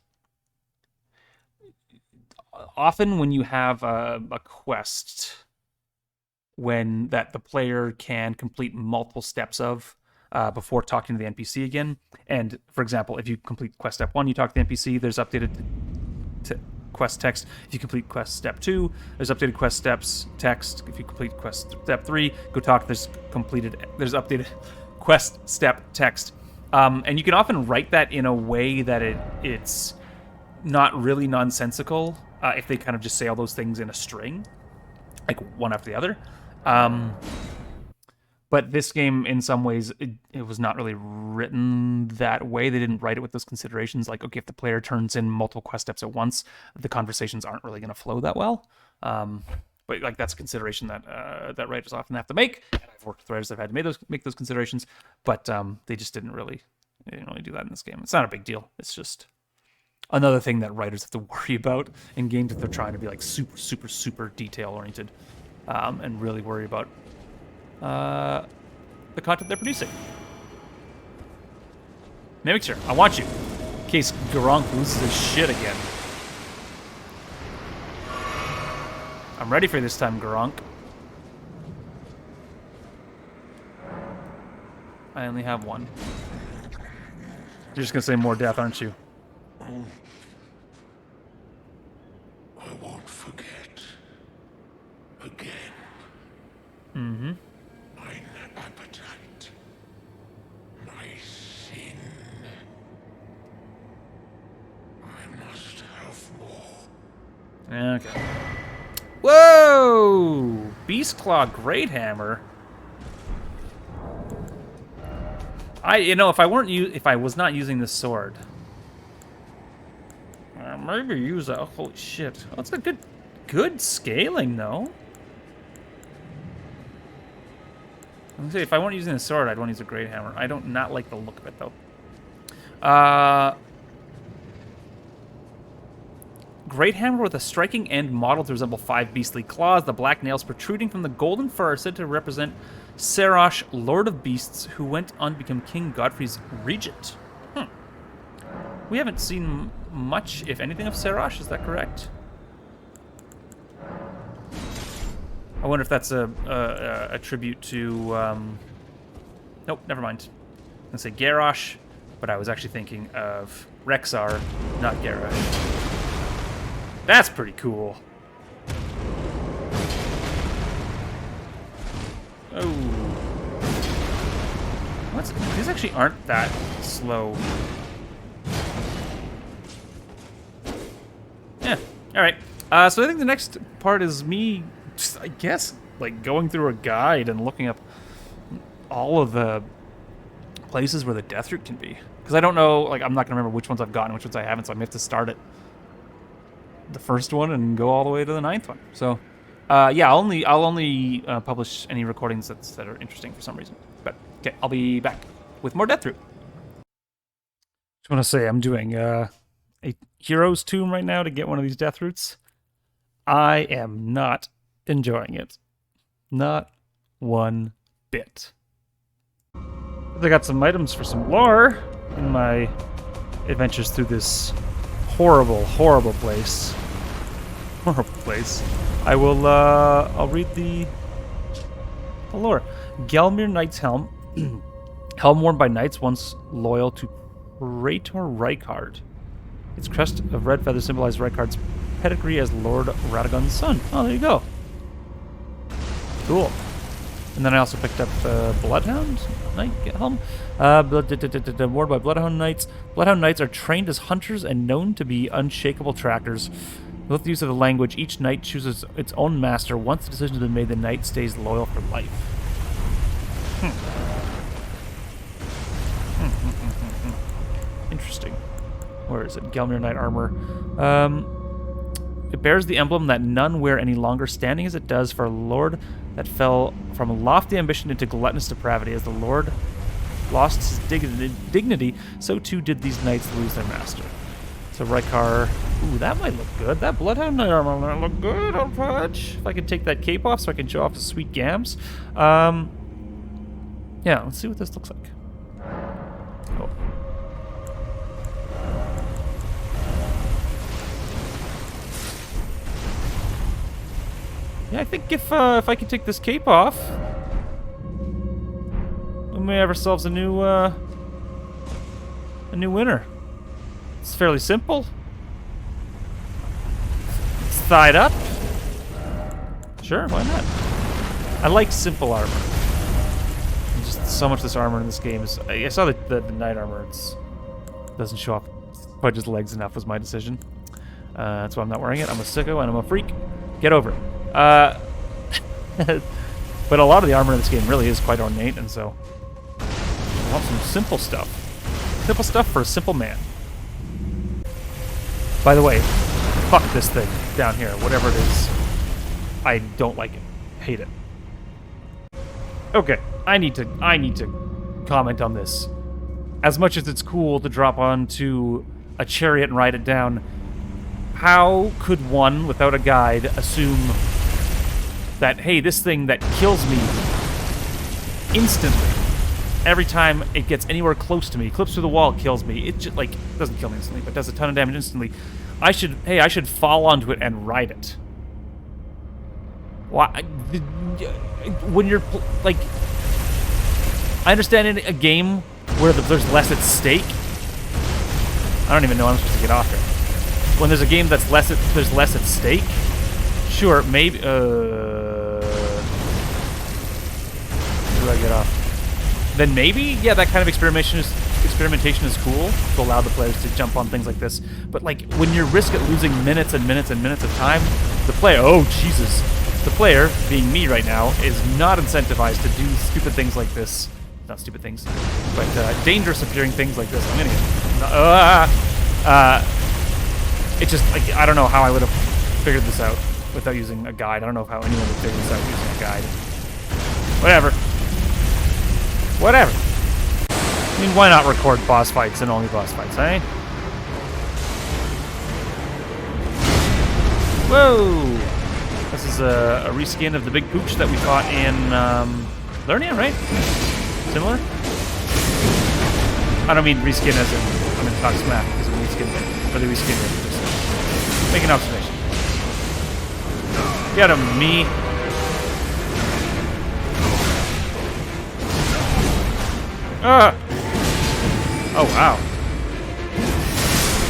Often when you have a quest that the player can complete multiple steps of before talking to the NPC again. And for example, if you complete quest step 1, you talk to the NPC, there's updated quest text. If you complete quest step 2, there's updated quest steps text. If you complete quest step 3, go talk, there's updated quest step text. And you can often write that in a way that it's not really nonsensical if they kind of just say all those things in a string, like one after the other. But this game, in some ways, it was not really written that way. They didn't write it with those considerations. Like, okay, if the player turns in multiple quest steps at once, the conversations aren't really going to flow that well. But like that's a consideration that writers often have to make. And I've worked with writers that have had to make those considerations, but they didn't really do that in this game. It's not a big deal. It's just another thing that writers have to worry about in games if they're trying to be like super, super, super detail oriented, and really worry about the content they're producing. Mimixer, I want you. In case Garunk loses his shit again. I'm ready for this time, Garunk. I only have one. You're just gonna say more death, aren't you? I won't forget. Again. Mm-hmm. Mine appetite. My sin. I must have more. Okay. Whoa! Beastclaw Great Hammer. If I was not using this sword, maybe use a. Holy shit! Oh, that's a good scaling though. I'm gonna say if I weren't using the sword, I'd want to use a Great Hammer. I don't not like the look of it though. Great Hammer with a striking end modeled to resemble 5 beastly claws. The black nails protruding from the golden fur are said to represent Serash, Lord of Beasts, who went on to become King Godfrey's regent. We haven't seen much, if anything, of Serash. Is that correct? I wonder if that's a tribute to. Nope, never mind. I'm gonna say Garrosh, but I was actually thinking of Rexar, not Garrosh. That's pretty cool. Oh. These actually aren't that slow. Yeah, alright. So I think the next part is me, just, I guess, like going through a guide and looking up all of the places where the deathroot can be. Because I don't know, like, I'm not going to remember which ones I've gotten, which ones I haven't, so I may have to start at the first one and go all the way to the 9th one. So, yeah, I'll only publish any recordings that are interesting for some reason. But okay, I'll be back with more deathroot. Just want to say I'm doing a hero's tomb right now to get one of these deathroots. I am not enjoying it, not one bit. I got some items for some lore in my adventures through this horrible, horrible place. Horrible place. I will, I'll read the lore. Gelmir Knight's Helm. Helm worn by knights once loyal to Praetor Reichard. Its crest of red feathers symbolizes Reichard's pedigree as Lord Radagon's son. Oh, there you go. Cool. And then I also picked up Bloodhound Knight Helm. Worn by Bloodhound Knights. Bloodhound Knights are trained as hunters and known to be unshakable trackers. With the use of the language, each knight chooses its own master. Once the decision has been made, the knight stays loyal for life. Interesting. Where is it? Gelmir Knight armor. It bears the emblem that none wear any longer, standing as it does for a lord that fell from lofty ambition into gluttonous depravity. As the lord lost his dignity, so too did these knights lose their master. So Rykar. Ooh, that might look good. That Bloodhound Knight armor might look good on Pudge. If I can take that cape off so I can show off his sweet gams. Yeah, let's see what this looks like. Oh. Yeah, I think if I can take this cape off, we may have ourselves a new winner. It's fairly simple. It's thied up. Sure, why not? I like simple armor. And just so much of this armor in this game is. I saw the knight armor. It doesn't show off Pudge's legs enough. Was my decision. That's why I'm not wearing it. I'm a sicko and I'm a freak. Get over it. But a lot of the armor in this game really is quite ornate, and so I want some simple stuff. Simple stuff for a simple man. By the way, fuck this thing down here, whatever it is. I don't like it. Hate it. Okay, I need to comment on this. As much as it's cool to drop onto a chariot and ride it down, how could one, without a guide, assume that, hey, this thing that kills me instantly, every time it gets anywhere close to me, clips through the wall, kills me, it just, like, doesn't kill me instantly, but does a ton of damage instantly, I should fall onto it and ride it. Why? When you're, like, I understand in a game where there's less at stake. I don't even know how I'm supposed to get off here. When there's a game that's there's less at stake, sure, maybe. Where do I get off? Then maybe, yeah, that kind of experimentation is cool to allow the players to jump on things like this. But like when you risk at losing minutes and minutes and minutes of time, the player, oh Jesus, the player, being me right now, is not incentivized to do stupid things like this. Not stupid things, but dangerous appearing things like this. I'm gonna get. It's just, like, I don't know how I would have figured this out without using a guide. I don't know how anyone would figure this out using a guide. Whatever. Whatever. I mean, why not record boss fights and only boss fights, eh? Whoa! This is a reskin of the big pooch that we fought in Lernia, right? Similar? I don't mean reskin as in, I mean talk smack, because we reskin it. Or the reskin it. Make an observation. Get him, me. Ah! Oh, wow.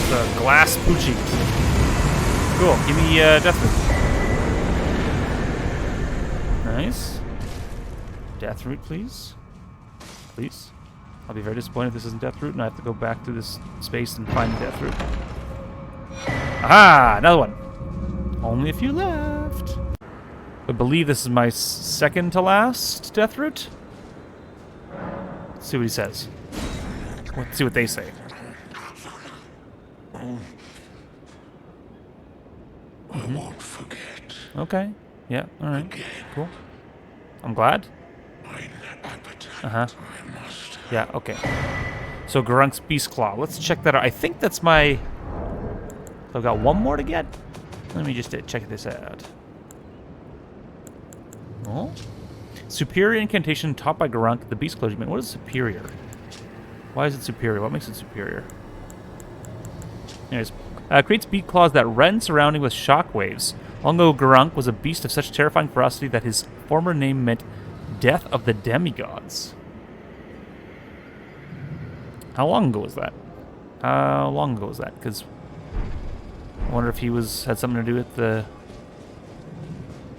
The glass poochie. Cool. Give me deathroot. Nice. Deathroot, please. Please. I'll be very disappointed if this isn't deathroot and I have to go back to this space and find deathroot. Aha! Another one. Only a few left. I believe this is my second to last deathroot. Let's see what he says. Let's see what they say. I won't forget. Okay. Yeah, alright. Cool. I'm glad. Uh-huh. Yeah, okay. So Grunk's Beast Claw. Let's check that out. I think that's my... So I've got one more to get? Let me just check this out. Oh? Superior incantation taught by Grunk, the Beast Clergyman. What is superior? Why is it superior? What makes it superior? Anyways. Creates beat claws that rend surrounding with shockwaves. Long ago, Grunk was a beast of such terrifying ferocity that his former name meant Death of the Demigods. How long ago was that? How long ago was that? Because I wonder if he had something to do with the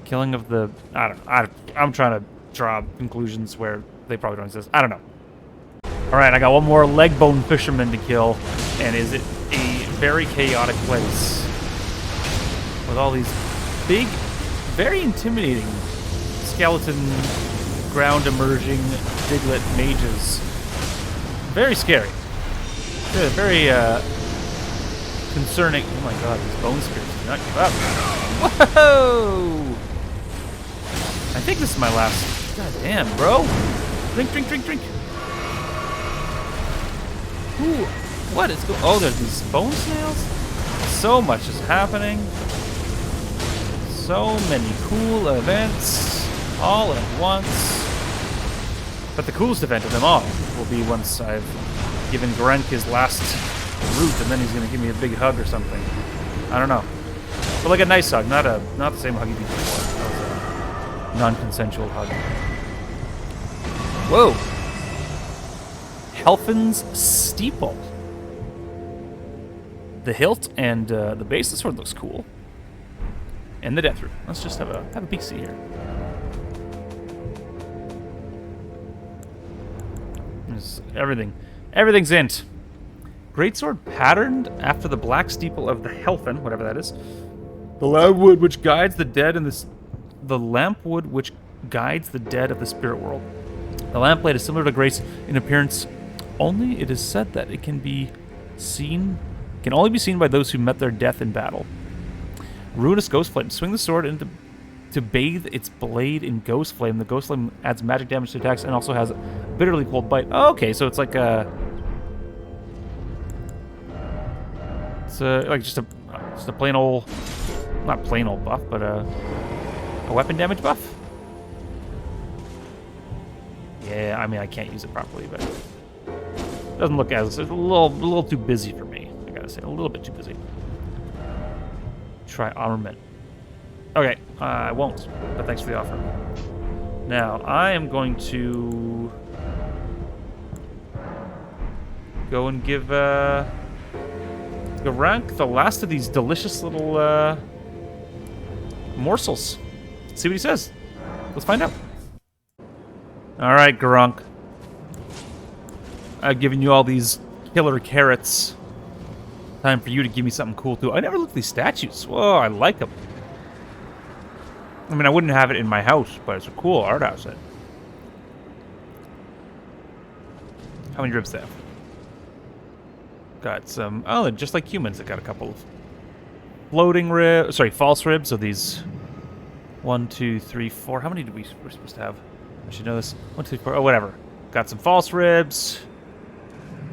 killing of the... I'm trying to draw conclusions where they probably don't exist. I don't know. Alright, I got one more leg bone fisherman to kill. And is it a very chaotic place with all these big, very intimidating skeleton ground emerging Diglett mages. Very scary. Very concerning. Oh my god, these bone spirits do not give up. Whoa! I think this is my last. God damn, bro. Drink, drink, drink, drink. Ooh, what is going on? Oh, there's these bone snails? So much is happening. So many cool events all at once. But the coolest event of them all will be once I've given Grenk his last root, and then he's going to give me a big hug or something. I don't know. But like a nice hug, not the same hug you did before. That was a non-consensual hug. Whoa! Helfin's Steeple. The hilt and the base of the sword looks cool. And the deathroot. Let's just have a peek see here. Everything's int. Greatsword patterned after the black steeple of the Helfin, whatever that is. The lampwood which guides the dead in this. The lampwood which guides the dead of the spirit world. The lampblade is similar to Grace in appearance. Only it is said that it can only be seen by those who met their death in battle. Ruinous Ghost Flame. Swing the sword into to bathe its blade in Ghost Flame. The Ghost Flame adds magic damage to attacks and also has a bitterly cold bite. Oh, okay, so it's like a... It's like just a plain old... Not plain old buff, but a weapon damage buff? Yeah, I mean, I can't use it properly, but... It doesn't look as... It's a little too busy for me, I gotta say. A little bit too busy. Try armament. Okay, I won't, but thanks for the offer. Now, I am going to go and give Garank the last of these delicious little morsels. See what he says. Let's find out. All right, Garank. I've given you all these killer carrots. Time for you to give me something cool, too. I never looked at these statues. Whoa, I like them. I mean, I wouldn't have it in my house, but it's a cool art house. How many ribs do they have? Got some... Oh, just like humans, they got a couple of floating ribs... Sorry, false ribs. So these... 1, 2, 3, 4... How many we're supposed to have? I should know this. 1, 2, 3, 4... Oh, whatever. Got some false ribs.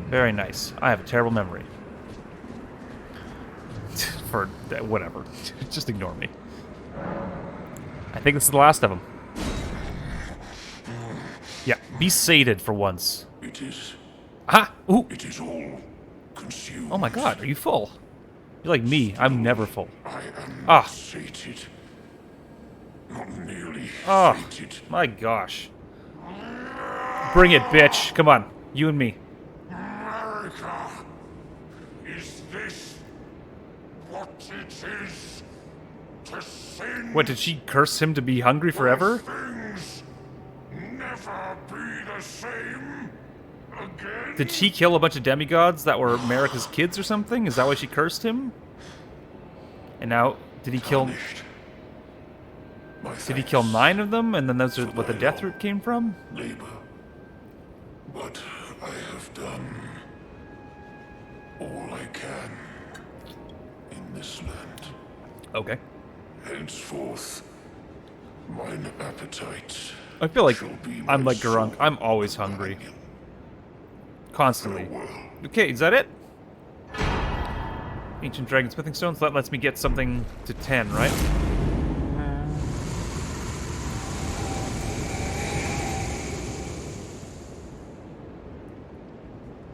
Very nice. I have a terrible memory. For whatever. Just ignore me. I think this is the last of them. Yeah, be sated for once. It is. Aha! Ooh! It is all consumed. Oh my god, are you full? You're like me, I'm never full. I am not sated. Not nearly sated. My gosh. Bring it, bitch. Come on, you and me. America, is this what it is to sin? What, did she curse him to be hungry forever? Things never be the same again. Did she kill a bunch of demigods that were America's kids or something? Is that why she cursed him? And now, did he kill 9 of them? And then those are what the deathroot came from? Labor. But I have done all I can in this land. Okay. Henceforth, mine appetite. I feel like shall be I'm my like Garunk. sole I'm always hungry. companion. Constantly. Farewell. Okay, is that it? Ancient Dragon Smithing Stones. That lets me get something to 10, right?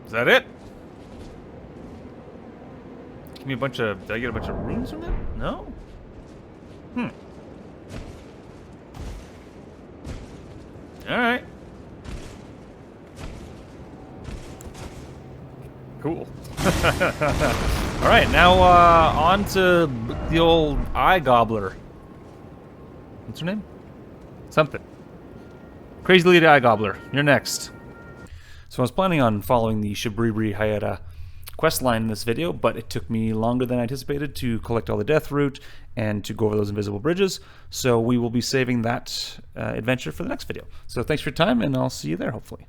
Is that it? Give me a bunch of... Did I get a bunch of runes from it? No? Alright. Cool. Alright, now on to the old eye gobbler. What's her name? Something. Crazy Lady Eye Gobbler. You're next. So I was planning on following the Shibribri Hayata quest line in this video, but it took me longer than I anticipated to collect all the deathroot and to go over those invisible bridges. So we will be saving that adventure for the next video. So thanks for your time, and I'll see you there, hopefully.